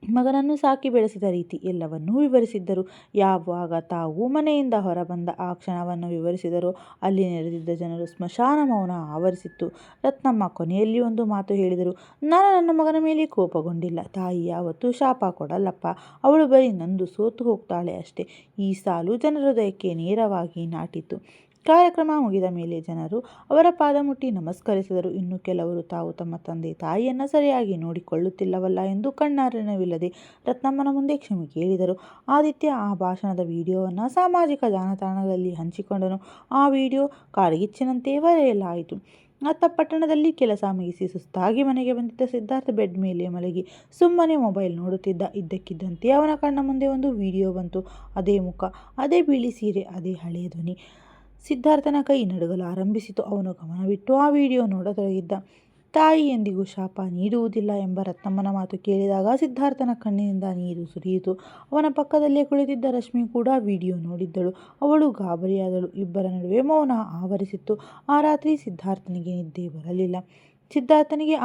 ಮಗನನ್ನು ಸಾಕಿ ಬೆಳೆಸಿದ ರೀತಿ ಎಲ್ಲವನ್ನೂ ವಿವರಿಸಿದ್ದರು. ಯಾವಾಗ ತಾವು ಮನೆಯಿಂದ ಹೊರಬಂದ ಆ ಕ್ಷಣವನ್ನು ವಿವರಿಸಿದರೋ ಅಲ್ಲಿ ನೆರೆದಿದ್ದ ಜನರು ಸ್ಮಶಾನ ಮೌನ ಆವರಿಸಿತ್ತು. ರತ್ನಮ್ಮ ಕೊನೆಯಲ್ಲಿ ಒಂದು ಮಾತು ಹೇಳಿದರು, ನಾನು ನನ್ನ ಮಗನ ಮೇಲೆ ಕೋಪಗೊಂಡಿಲ್ಲ. ತಾಯಿ ಯಾವತ್ತೂ ಶಾಪ ಕೊಡಲ್ಲಪ್ಪ, ಅವಳು ಬರೀ ನೊಂದು ಸೋತು ಹೋಗ್ತಾಳೆ ಅಷ್ಟೇ. ಈ ಸಾಲು ಜನರ ಹೃದಯಕ್ಕೆ ನೇರವಾಗಿ ನಾಟಿತು. ಕಾರ್ಯಕ್ರಮ ಮುಗಿದ ಮೇಲೆ ಜನರು ಅವರ ಪಾದ ಮುಟ್ಟಿ ನಮಸ್ಕರಿಸಿದರು. ಇನ್ನು ಕೆಲವರು ತಾವು ತಮ್ಮ ತಂದೆ ತಾಯಿಯನ್ನು ಸರಿಯಾಗಿ ನೋಡಿಕೊಳ್ಳುತ್ತಿಲ್ಲವಲ್ಲ ಎಂದು ಕಣ್ಣಾರೆನವಿಲ್ಲದೆ ರತ್ನಮ್ಮನ ಮುಂದೆ ಕ್ಷಮೆ ಕೇಳಿದರು. ಆದಿತ್ಯ ಆ ಭಾಷಣದ ವಿಡಿಯೋವನ್ನು ಸಾಮಾಜಿಕ ಜಾಲತಾಣಗಳಲ್ಲಿ ಹಂಚಿಕೊಂಡನು. ಆ ವಿಡಿಯೋ ಕಾಡ್ಗಿಚ್ಚಿನಂತೆ ವೈರಲ್ ಆಯಿತು. ಅತ್ತ ಪಟ್ಟಣದಲ್ಲಿ ಕೆಲಸ ಮುಗಿಸಿ ಸುಸ್ತಾಗಿ ಮನೆಗೆ ಬಂದಿದ್ದ ಸಿದ್ಧಾರ್ಥ ಬೆಡ್ ಮೇಲೆ ಮಲಗಿ ಸುಮ್ಮನೆ ಮೊಬೈಲ್ ನೋಡುತ್ತಿದ್ದ. ಇದ್ದಕ್ಕಿದ್ದಂತೆ ಅವನ ಕಣ್ಣ ಮುಂದೆ ಒಂದು ವಿಡಿಯೋ ಬಂತು. ಅದೇ ಮುಖ, ಅದೇ ಬಿಳಿ ಸೀರೆ, ಅದೇ ಹಳೆಯ ಧ್ವನಿ. ಸಿದ್ಧಾರ್ಥನ ಕೈ ನಡುಗಲು ಆರಂಭಿಸಿತು. ಅವನು ಗಮನವಿಟ್ಟು ಆ ವಿಡಿಯೋ ನೋಡತೊಡಗಿದ್ದ. ತಾಯಿ ಎಂದಿಗೂ ಶಾಪ ನೀಡುವುದಿಲ್ಲ ಎಂಬ ರತ್ನಮ್ಮನ ಮಾತು ಕೇಳಿದಾಗ ಸಿದ್ಧಾರ್ಥನ ಕಣ್ಣಿನಿಂದ ನೀರು ಸುರಿಯಿತು. ಅವನ ಪಕ್ಕದಲ್ಲೇ ಕುಳಿತಿದ್ದ ರಶ್ಮಿ ಕೂಡ ವಿಡಿಯೋ ನೋಡಿದ್ದಳು. ಅವಳು ಗಾಬರಿಯಾದಳು. ಇಬ್ಬರ ನಡುವೆ ಮೌನ ಆವರಿಸಿತ್ತು. ಆ ರಾತ್ರಿ ಸಿದ್ಧಾರ್ಥನಿಗೆ ನಿದ್ದೆ ಬರಲಿಲ್ಲ.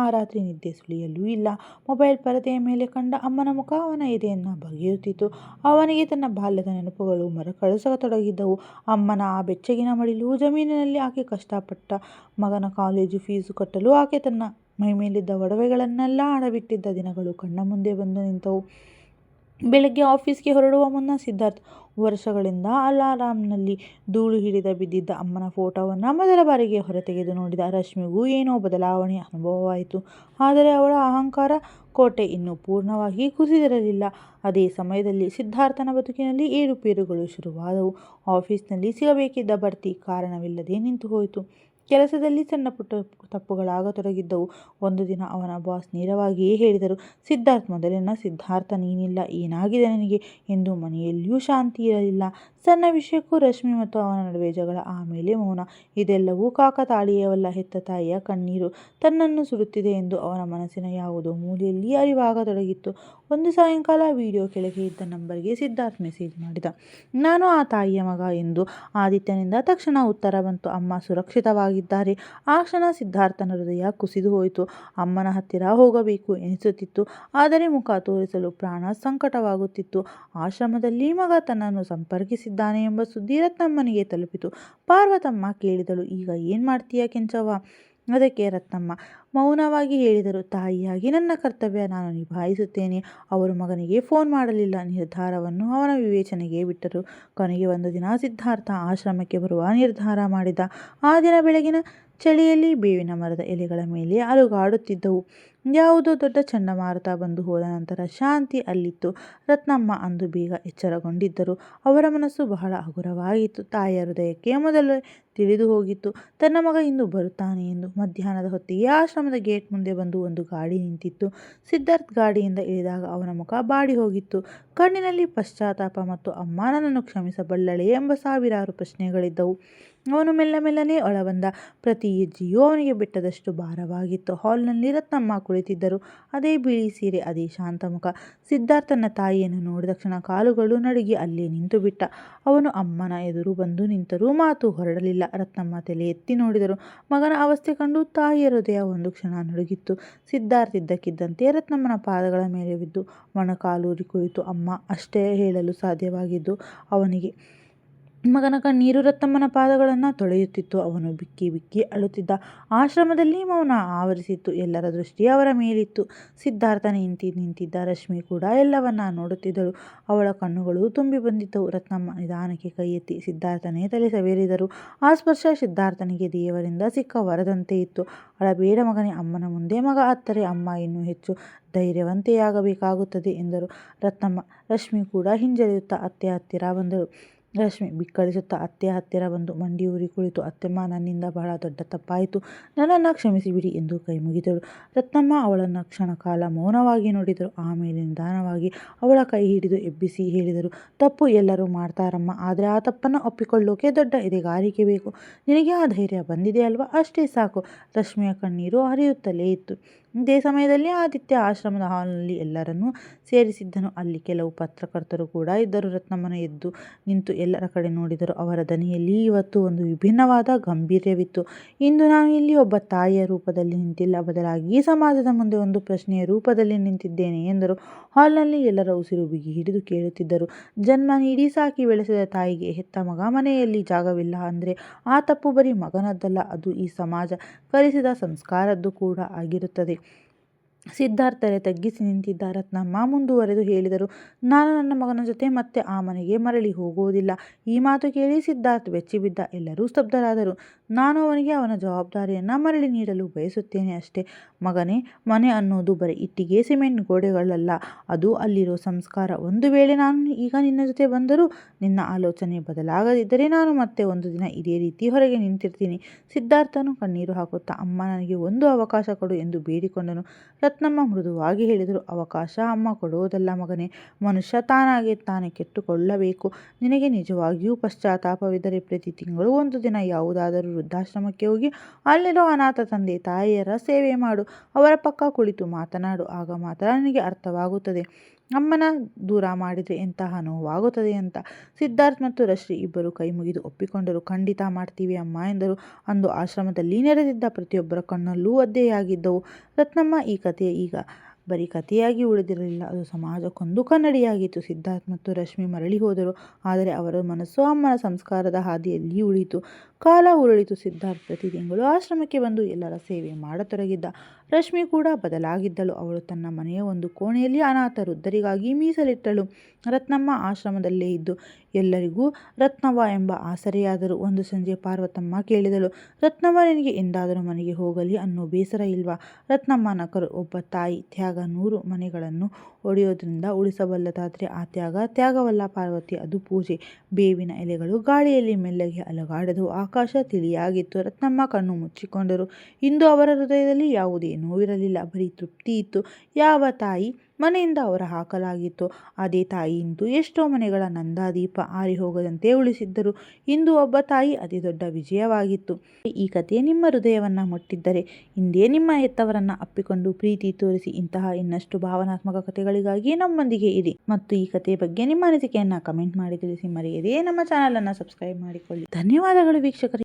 ಆ ರಾತ್ರಿ ನಿದ್ದೆ ಸುಳಿಯಲೂ ಇಲ್ಲ. ಮೊಬೈಲ್ ಪರದೆಯ ಮೇಲೆ ಕಂಡ ಅಮ್ಮನ ಮುಖ ಅವನ ಎದೆಯನ್ನು ಬಗೆಯುತ್ತಿತ್ತು. ಅವನಿಗೆ ತನ್ನ ಬಾಲ್ಯದ ನೆನಪುಗಳು ಮರುಕಳಿಸತೊಡಗಿದ್ದವು. ಅಮ್ಮನ ಆ ಬೆಚ್ಚಗಿನ ಮಡಿಲು, ಜಮೀನಿನಲ್ಲಿ ಆಕೆ ಕಷ್ಟಪಟ್ಟ ಮಗನ ಕಾಲೇಜು ಫೀಸು ಕಟ್ಟಲು ಆಕೆ ತನ್ನ ಮೈಮೇಲಿದ್ದ ಒಡವೆಗಳನ್ನೆಲ್ಲ ಅಡವಿಟ್ಟಿದ್ದ ದಿನಗಳು ಕಣ್ಣ ಮುಂದೆ ಬಂದು ನಿಂತವು. ಬೆಳಗ್ಗೆ ಆಫೀಸ್ಗೆ ಹೊರಡುವ ಮುನ್ನ ಸಿದ್ಧಾರ್ಥ್ ವರ್ಷಗಳಿಂದ ಅಲಾರಾಂನಲ್ಲಿ ಧೂಳು ಹಿಡಿದ ಬಿದ್ದಿದ್ದ ಅಮ್ಮನ ಫೋಟೋವನ್ನು ಮೊದಲ ಬಾರಿಗೆ ಹೊರತೆಗೆದು ನೋಡಿದ. ರಶ್ಮಿಗೂ ಏನೋ ಬದಲಾವಣೆ ಅನುಭವವಾಯಿತು. ಆದರೆ ಅವಳ ಅಹಂಕಾರ ಕೋಟೆ ಇನ್ನೂ ಪೂರ್ಣವಾಗಿ ಕುಸಿದಿರಲಿಲ್ಲ. ಅದೇ ಸಮಯದಲ್ಲಿ ಸಿದ್ಧಾರ್ಥನ ಬದುಕಿನಲ್ಲಿ ಏರುಪೇರುಗಳು ಶುರುವಾದವು. ಆಫೀಸ್ನಲ್ಲಿ ಸಿಗಬೇಕಿದ್ದ ಬಡ್ತಿ ಕಾರಣವಿಲ್ಲದೆ ನಿಂತು ಹೋಯಿತು. ಕೆಲಸದಲ್ಲಿ ಸಣ್ಣ ಪುಟ್ಟ ತಪ್ಪುಗಳಾಗತೊಡಗಿದ್ದವು. ಒಂದು ದಿನ ಅವನ ಬಾಸ್ ನೇರವಾಗಿಯೇ ಹೇಳಿದರು, ಸಿದ್ಧಾರ್ಥ್ ಮೊದಲಿನ ಸಿದ್ಧಾರ್ಥ ನೀನಿಲ್ಲ, ಏನಾಗಿದೆ ನಿನಗೆ ಎಂದು. ಮನೆಯಲ್ಲಿಯೂ ಶಾಂತಿ ಇರಲಿಲ್ಲ. ಸಣ್ಣ ವಿಷಯಕ್ಕೂ ರಶ್ಮಿ ಮತ್ತು ಅವನ ನಡುವೆ ಜಗಳ, ಆಮೇಲೆ ಮೌನ. ಇದೆಲ್ಲವೂ ಕಾಕತಾಳೀಯವಲ್ಲ. ಹೆತ್ತ ತಾಯಿಯ ಕಣ್ಣೀರು ತನ್ನನ್ನು ಸುಡುತ್ತಿದೆ ಎಂದು ಅವನ ಮನಸ್ಸಿನ ಯಾವುದೋ ಮೂಲೆಯಲ್ಲಿ ಅರಿವಾಗತೊಡಗಿತ್ತು. ಒಂದು ಸಾಯಂಕಾಲ ವಿಡಿಯೋ ಕೆಳಗೆ ಇದ್ದ ನಂಬರ್ಗೆ ಸಿದ್ಧಾರ್ಥ್ ಮೆಸೇಜ್ ಮಾಡಿದ. ನಾನು ಆ ತಾಯಿಯ ಮಗ ಎಂದು. ಆದಿತ್ಯನಿಂದ ತಕ್ಷಣ ಉತ್ತರ ಬಂತು, ಅಮ್ಮ ಸುರಕ್ಷಿತವಾಗಿದ್ದಾರೆ. ಆ ಕ್ಷಣ ಸಿದ್ಧಾರ್ಥನ ಹೃದಯ ಕುಸಿದು ಹೋಯಿತು. ಅಮ್ಮನ ಹತ್ತಿರ ಹೋಗಬೇಕು ಎನಿಸುತ್ತಿತ್ತು. ಆದರೆ ಮುಖ ತೋರಿಸಲು ಪ್ರಾಣ ಸಂಕಟವಾಗುತ್ತಿತ್ತು. ಆಶ್ರಮದಲ್ಲಿ ಮಗ ತನ್ನನ್ನು ಸಂಪರ್ಕಿಸಿದ್ದಾನೆ ಎಂಬ ಸುದ್ದಿ ರತ್ನಮ್ಮನಿಗೆ ತಲುಪಿತು. ಪಾರ್ವತಮ್ಮ ಕೇಳಿದಳು, ಈಗ ಏನ್ ಮಾಡ್ತೀಯ ಕೆಂಚವ್ವ? ಅದಕ್ಕೆ ರತ್ನಮ್ಮ ಮೌನವಾಗಿ ಹೇಳಿದರು, ತಾಯಿಯಾಗಿ ನನ್ನ ಕರ್ತವ್ಯ ನಾನು ನಿಭಾಯಿಸುತ್ತೇನೆ. ಅವರು ಮಗನಿಗೆ ಫೋನ್ ಮಾಡಲಿಲ್ಲ. ನಿರ್ಧಾರವನ್ನು ಅವನ ವಿವೇಚನೆಗೆ ಬಿಟ್ಟರು. ಕೊನೆಗೆ ಒಂದು ದಿನ ಸಿದ್ಧಾರ್ಥ ಆಶ್ರಮಕ್ಕೆ ಬರುವ ನಿರ್ಧಾರ ಮಾಡಿದ. ಆ ದಿನ ಬೆಳಗಿನ ಚಳಿಯಲ್ಲಿ ಬೇವಿನ ಮರದ ಎಲೆಗಳ ಮೇಲೆ ಅಲುಗಾಡುತ್ತಿದ್ದವು. ಯಾವುದೋ ದೊಡ್ಡ ಚಂಡಮಾರುತ ಬಂದು ಹೋದ ನಂತರ ಶಾಂತಿ ಅಲ್ಲಿತ್ತು. ರತ್ನಮ್ಮ ಅಂದು ಬೇಗ ಎಚ್ಚರಗೊಂಡಿದ್ದರು. ಅವರ ಮನಸ್ಸು ಬಹಳ ಹಗುರವಾಗಿತ್ತು. ತಾಯಿಯ ಹೃದಯಕ್ಕೆ ಮೊದಲೇ ತಿಳಿದು ಹೋಗಿತ್ತು ತನ್ನ ಮಗ ಇಂದು ಬರುತ್ತಾನೆ ಎಂದು. ಮಧ್ಯಾಹ್ನದ ಹೊತ್ತಿಗೆ ಆಶ್ರಮದ ಗೇಟ್ ಮುಂದೆ ಬಂದು ಒಂದು ಗಾಡಿ ನಿಂತಿತ್ತು. ಸಿದ್ಧಾರ್ಥ್ ಗಾಡಿಯಿಂದ ಇಳಿದಾಗ ಅವನ ಮುಖ ಬಾಡಿ ಹೋಗಿತ್ತು. ಕಣ್ಣಿನಲ್ಲಿ ಪಶ್ಚಾತ್ತಾಪ ಮತ್ತು ಅಮ್ಮ ನನ್ನನ್ನು ಕ್ಷಮಿಸಬಲ್ಲಳೆ ಎಂಬ ಸಾವಿರಾರು ಪ್ರಶ್ನೆಗಳಿದ್ದವು. ಅವನು ಮೆಲ್ಲನೆ ಒಳಬಂದ. ಪ್ರತಿ ಹೆಜ್ಜೆಯೂ ಅವನಿಗೆ ಬೆಟ್ಟದಷ್ಟು ಭಾರವಾಗಿತ್ತು. ಹಾಲ್ನಲ್ಲಿ ರತ್ನಮ್ಮ ಕುಳಿತಿದ್ದರು. ಅದೇ ಬಿಳಿ ಸೀರೆ, ಅದೇ ಶಾಂತ ಮುಖ. ಸಿದ್ಧಾರ್ಥ್ ತನ್ನ ತಾಯಿಯನ್ನು ನೋಡಿದ ಕ್ಷಣ ಕಾಲುಗಳು ನಡುಗಿ ಅಲ್ಲೇ ನಿಂತು ಬಿಟ್ಟ. ಅವನು ಅಮ್ಮನ ಎದುರು ಬಂದು ನಿಂತರೂ ಮಾತು ಹೊರಡಲಿಲ್ಲ. ರತ್ನಮ್ಮ ತಲೆ ಎತ್ತಿ ನೋಡಿದರು. ಮಗನ ಅವಸ್ಥೆ ಕಂಡು ತಾಯಿಯ ಹೃದಯ ಒಂದು ಕ್ಷಣ ನಡುಗಿತ್ತು. ಸಿದ್ಧಾರ್ಥ್ ಇದ್ದಕ್ಕಿದ್ದಂತೆ ರತ್ನಮ್ಮನ ಪಾದಗಳ ಮೇಲೆ ಬಿದ್ದು ಮೊಣಕಾಲೂರಿ ಕುಳಿತು ಅಮ್ಮ ಅಷ್ಟೇ ಹೇಳಲು ಸಾಧ್ಯವಾಗಿದ್ದು ಅವನಿಗೆ. ಮಗನ ಕಣ್ಣೀರು ರತ್ನಮ್ಮನ ಪಾದಗಳನ್ನು ತೊಳೆಯುತ್ತಿತ್ತು. ಅವನು ಬಿಕ್ಕಿ ಬಿಕ್ಕಿ ಅಳುತ್ತಿದ್ದ. ಆಶ್ರಮದಲ್ಲಿ ಮೌನ ಆವರಿಸಿತ್ತು. ಎಲ್ಲರ ದೃಷ್ಟಿ ಅವರ ಮೇಲಿತ್ತು. ಸಿದ್ಧಾರ್ಥ ನಿಂತಿದ್ದ ರಶ್ಮಿ ಕೂಡ ಎಲ್ಲವನ್ನ ನೋಡುತ್ತಿದ್ದಳು. ಅವಳ ಕಣ್ಣುಗಳು ತುಂಬಿ ಬಂದಿದ್ದವು. ರತ್ನಮ್ಮ ನಿಧಾನಕ್ಕೆ ಕೈ ಎತ್ತಿ ಸಿದ್ಧಾರ್ಥನೇ ತಲೆ ಸವೇರಿದರು. ಆ ಸ್ಪರ್ಶ ಸಿದ್ಧಾರ್ಥನಿಗೆ ದೇವರಿಂದ ಸಿಕ್ಕ ವರದಂತೆ ಇತ್ತು. ಅಳಬೇಡ ಮಗನೇ, ಅಮ್ಮನ ಮುಂದೆ ಮಗ ಅತ್ತರೆ ಅಮ್ಮ ಇನ್ನೂ ಹೆಚ್ಚು ಧೈರ್ಯವಂತೆಯಾಗಬೇಕಾಗುತ್ತದೆ ಎಂದರು ರತ್ನಮ್ಮ. ರಶ್ಮಿ ಕೂಡ ಹಿಂಜರಿಯುತ್ತಾ ಅತ್ತೆ ಹತ್ತಿರ ಬಂದಳು. ರಶ್ಮಿ ಬಿಕ್ಕಳಿಸುತ್ತಾ ಅತ್ತೆ ಹತ್ತಿರ ಬಂದು ಮಂಡಿ ಊರಿ ಕುಳಿತು, ಅತ್ತೆಮ್ಮ, ನನ್ನಿಂದ ಬಹಳ ದೊಡ್ಡ ತಪ್ಪಾಯಿತು, ನನ್ನನ್ನು ಕ್ಷಮಿಸಿಬಿಡಿ ಎಂದು ಕೈ ಮುಗಿದಳು. ರತ್ನಮ್ಮ ಅವಳನ್ನು ಕ್ಷಣಕಾಲ ಮೌನವಾಗಿ ನೋಡಿದರು. ಆಮೇಲೆ ನಿಧಾನವಾಗಿ ಅವಳ ಕೈ ಹಿಡಿದು ಎಬ್ಬಿಸಿ ಹೇಳಿದರು, ತಪ್ಪು ಎಲ್ಲರೂ ಮಾಡ್ತಾರಮ್ಮ, ಆದರೆ ಆ ತಪ್ಪನ್ನು ಒಪ್ಪಿಕೊಳ್ಳೋಕೆ ದೊಡ್ಡ ಎದೆಗಾರಿಕೆ ಬೇಕು. ನಿನಗೆ ಆ ಧೈರ್ಯ ಬಂದಿದೆ ಅಲ್ವಾ, ಅಷ್ಟೇ ಸಾಕು. ರಶ್ಮಿಯ ಕಣ್ಣೀರು ಹರಿಯುತ್ತಲೇ ಇತ್ತು. ಇದೇ ಸಮಯದಲ್ಲಿ ಆದಿತ್ಯ ಆಶ್ರಮದ ಹಾಲ್ನಲ್ಲಿ ಎಲ್ಲರನ್ನೂ ಸೇರಿಸಿದ್ದನು. ಅಲ್ಲಿ ಕೆಲವು ಪತ್ರಕರ್ತರು ಕೂಡ ಇದ್ದರು. ರತ್ನಮ್ಮನ ಎದ್ದು ನಿಂತು ಎಲ್ಲರ ಕಡೆ ನೋಡಿದರು. ಅವರ ದನಿಯಲ್ಲಿ ಇವತ್ತು ಒಂದು ವಿಭಿನ್ನವಾದ ಗಂಭೀರ್ಯವಿತ್ತು. ಇಂದು ನಾನು ಇಲ್ಲಿ ಒಬ್ಬ ತಾಯಿಯ ರೂಪದಲ್ಲಿ ನಿಂತಿಲ್ಲ, ಬದಲಾಗಿ ಸಮಾಜದ ಮುಂದೆ ಒಂದು ಪ್ರಶ್ನೆಯ ರೂಪದಲ್ಲಿ ನಿಂತಿದ್ದೇನೆ ಎಂದರು. ಹಾಲ್ನಲ್ಲಿ ಎಲ್ಲರ ಉಸಿರು ಬಿಗಿ ಹಿಡಿದು ಕೇಳುತ್ತಿದ್ದರು. ಜನ್ಮ ನೀಡಿ ಸಾಕಿ ಬೆಳೆಸಿದ ತಾಯಿಗೆ ಹೆತ್ತ ಮಗ ಮನೆಯಲ್ಲಿ ಜಾಗವಿಲ್ಲ ಅಂದರೆ ಆ ತಪ್ಪು ಬರೀ ಮಗನದ್ದಲ್ಲ, ಅದು ಈ ಸಮಾಜ ಕಲಿಸಿದ ಸಂಸ್ಕಾರದ್ದು ಕೂಡ ಆಗಿರುತ್ತದೆ. ಸಿದ್ಧಾರ್ಥ್ ತಲೆ ತಗ್ಗಿಸಿ ನಿಂತಿದ್ದ. ರತ್ನಮ್ಮ ಮುಂದುವರೆದು ಹೇಳಿದರು, ನಾನು ನನ್ನ ಮಗನ ಜೊತೆ ಮತ್ತೆ ಆ ಮನೆಗೆ ಮರಳಿ ಹೋಗುವುದಿಲ್ಲ. ಈ ಮಾತು ಕೇಳಿ ಸಿದ್ಧಾರ್ಥ್ ಬೆಚ್ಚಿಬಿದ್ದ. ಎಲ್ಲರೂ ಸ್ತಬ್ಧರಾದರು. ನಾನು ಅವನಿಗೆ ಅವನ ಜವಾಬ್ದಾರಿಯನ್ನು ಮರಳಿ ನೀಡಲು ಬಯಸುತ್ತೇನೆ ಅಷ್ಟೇ ಮಗನೇ. ಮನೆ ಅನ್ನೋದು ಬರೀ ಇಟ್ಟಿಗೆ ಸಿಮೆಂಟ್ ಗೋಡೆಗಳಲ್ಲ, ಅದು ಅಲ್ಲಿರೋ ಸಂಸ್ಕಾರ. ಒಂದು ವೇಳೆ ನಾನು ಈಗ ನಿನ್ನ ಜೊತೆ ಬಂದರೂ ನಿನ್ನ ಆಲೋಚನೆ ಬದಲಾಗದಿದ್ದರೆ ನಾನು ಮತ್ತೆ ಒಂದು ದಿನ ಇದೇ ರೀತಿ ಹೊರಗೆ ನಿಂತಿರ್ತೀನಿ. ಸಿದ್ಧಾರ್ಥನು ಕಣ್ಣೀರು ಹಾಕುತ್ತಾ, ಅಮ್ಮ ನನಗೆ ಒಂದು ಅವಕಾಶ ಕೊಡು ಎಂದು ಬೇಡಿಕೊಂಡನು. ರತ್ನಮ್ಮ ಮೃದುವಾಗಿ ಹೇಳಿದರು, ಅವಕಾಶ ಅಮ್ಮ ಕೊಡುವುದಲ್ಲ ಮಗನೇ, ಮನುಷ್ಯ ತಾನೇ ಕೆಟ್ಟುಕೊಳ್ಳಬೇಕು. ನಿನಗೆ ನಿಜವಾಗಿಯೂ ಪಶ್ಚಾತ್ತಾಪವಿದ್ದರೆ ಪ್ರತಿ ತಿಂಗಳು ಒಂದು ದಿನ ಯಾವುದಾದರೂ ವೃದ್ಧಾಶ್ರಮಕ್ಕೆ ಹೋಗಿ ಅಲ್ಲಿರೋ ಅನಾಥ ತಂದೆ ತಾಯಿಯರ ಸೇವೆ ಮಾಡು. ಅವರ ಪಕ್ಕ ಕುಳಿತು ಮಾತನಾಡು. ಆಗ ಮಾತ್ರ ನಿನಗೆ ಅರ್ಥವಾಗುತ್ತದೆ ಅಮ್ಮನ ದೂರ ಮಾಡಿದರೆ ಎಂತಹ ನೋವಾಗುತ್ತದೆ ಅಂತ. ಸಿದ್ಧಾರ್ಥ್ ಮತ್ತು ರಶ್ಮಿ ಇಬ್ಬರು ಕೈ ಮುಗಿದು ಒಪ್ಪಿಕೊಂಡರು. ಖಂಡಿತ ಮಾಡ್ತೀವಿ ಅಮ್ಮ ಎಂದರು. ಅಂದು ಆಶ್ರಮದಲ್ಲಿ ನೆರೆದಿದ್ದ ಪ್ರತಿಯೊಬ್ಬರ ಕಣ್ಣಲ್ಲೂ ಒದ್ದೆಯಾಗಿದ್ದವು. ರತ್ನಮ್ಮ ಈ ಕಥೆ ಈಗ ಬರೀ ಕಥೆಯಾಗಿ ಉಳಿದಿರಲಿಲ್ಲ, ಅದು ಸಮಾಜಕ್ಕೊಂದು ಕನ್ನಡಿಯಾಗಿತ್ತು. ಸಿದ್ಧಾರ್ಥ್ ಮತ್ತು ರಶ್ಮಿ ಮರಳಿ ಹೋದರು, ಆದರೆ ಅವರ ಮನಸ್ಸು ಅಮ್ಮನ ಸಂಸ್ಕಾರದ ಹಾದಿಯಲ್ಲಿ ಉಳಿಯಿತು. ಕಾಲ ಉರುಳಿತು. ಸಿದ್ಧಾರ್ಥ್ ಪ್ರತಿ ತಿಂಗಳು ಆಶ್ರಮಕ್ಕೆ ಬಂದು ಎಲ್ಲರ ಸೇವೆ ಮಾಡತೊಡಗಿದ್ದ. ರಶ್ಮಿ ಕೂಡ ಬದಲಾಗಿದ್ದಳು. ಅವಳು ತನ್ನ ಮನೆಯ ಒಂದು ಕೋಣೆಯಲ್ಲಿ ಅನಾಥ ವೃದ್ಧರಿಗಾಗಿ ಮೀಸಲಿಟ್ಟಳು. ರತ್ನಮ್ಮ ಆಶ್ರಮದಲ್ಲೇ ಇದ್ದು ಎಲ್ಲರಿಗೂ ರತ್ನವ್ವ ಎಂಬ ಆಸರೆಯಾದರು. ಒಂದು ಸಂಜೆ ಪಾರ್ವತಮ್ಮ ಕೇಳಿದಳು, ರತ್ನವ್ವ, ನಿನಗೆ ಎಂದಾದರೂ ಮನೆಗೆ ಹೋಗಲಿ ಅನ್ನೋ ಬೇಸರ ಇಲ್ವಾ? ರತ್ನಮ್ಮ ನಕ್ಕರು. ಒಬ್ಬ ತಾಯಿ ತ್ಯಾಗ 100 ಮನೆಗಳನ್ನು ಒಡೆಯೋದ್ರಿಂದ ಉಳಿಸಬಲ್ಲದಾದರೆ ಆ ತ್ಯಾಗವಲ್ಲ ಪಾರ್ವತಿ, ಅದು ಪೂಜೆ. ಬೇವಿನ ಎಲೆಗಳು ಗಾಳಿಯಲ್ಲಿ ಮೆಲ್ಲಗೆ ಅಲುಗಾಡಿದವು. ಆಕಾಶ ತಿಳಿಯಾಗಿತ್ತು. ರತ್ನಮ್ಮ ಕಣ್ಣು ಮುಚ್ಚಿಕೊಂಡರು. ಇಂದು ಅವರ ಹೃದಯದಲ್ಲಿ ಯಾವುದೇ ನೋವಿರಲಿಲ್ಲ, ಬರೀ ತೃಪ್ತಿ ಇತ್ತು. ಯಾವ ತಾಯಿ ಮನೆಯಿಂದ ಹೊರ ಹಾಕಲಾಗಿತ್ತು, ಅದೇ ತಾಯಿ ಇಂದು ಎಷ್ಟೋ ಮನೆಗಳ ನಂದಾದೀಪ ಆರಿ ಹೋಗದಂತೆ ಉಳಿಸಿದ್ದರು. ಇಂದು ಒಬ್ಬ ತಾಯಿ ಅತಿ ದೊಡ್ಡ ವಿಜಯವಾಗಿತ್ತು. ಈ ಕಥೆ ನಿಮ್ಮ ಹೃದಯವನ್ನು ಮುಟ್ಟಿದ್ದರೆ ಇಂದೇ ನಿಮ್ಮ ಹೆತ್ತವರನ್ನು ಅಪ್ಪಿಕೊಂಡು ಪ್ರೀತಿ ತೋರಿಸಿ. ಇಂತಹ ಇನ್ನಷ್ಟು ಭಾವನಾತ್ಮಕ ಕಥೆಗಳಿಗಾಗಿ ನಮ್ಮೊಂದಿಗೆ ಇರಿ ಮತ್ತು ಈ ಕಥೆ ಬಗ್ಗೆ ನಿಮ್ಮ ಅನಿಸಿಕೆಯನ್ನು ಕಮೆಂಟ್ ಮಾಡಿ ತಿಳಿಸಿ. ಮರೆಯದೇ ನಮ್ಮ ಚಾನಲನ್ನು ಸಬ್ಸ್ಕ್ರೈಬ್ ಮಾಡಿಕೊಳ್ಳಿ. ಧನ್ಯವಾದಗಳು ವೀಕ್ಷಕರೇ.